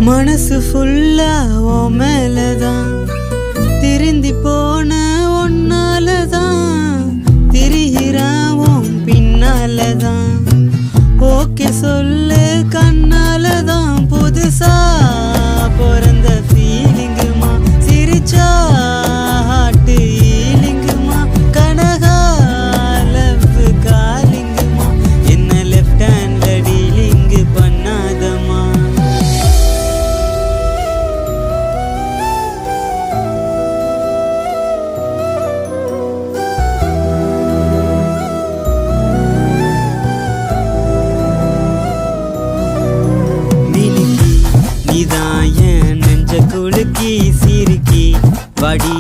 மனசு ஃபுல்லா ஓ மேலதான் திருந்தி போன ஒன்னாலதான் திரிகிறான் பின்னாலதான் ஓகே சொல்லு கண்ணாலதான் புதுசா பிறந்த ஃபீலிங்குமா சிரிச்சா ஹாட்டு ஈலிங்குமா கனகா லவ் காலிங்குமா என்ன லெஃப்ட் ஹேண்ட்ல டீலிங்கு பண்ணாதமா நீதான் என் நெஞ்ச குலுக்கி சிரிக்கி வடி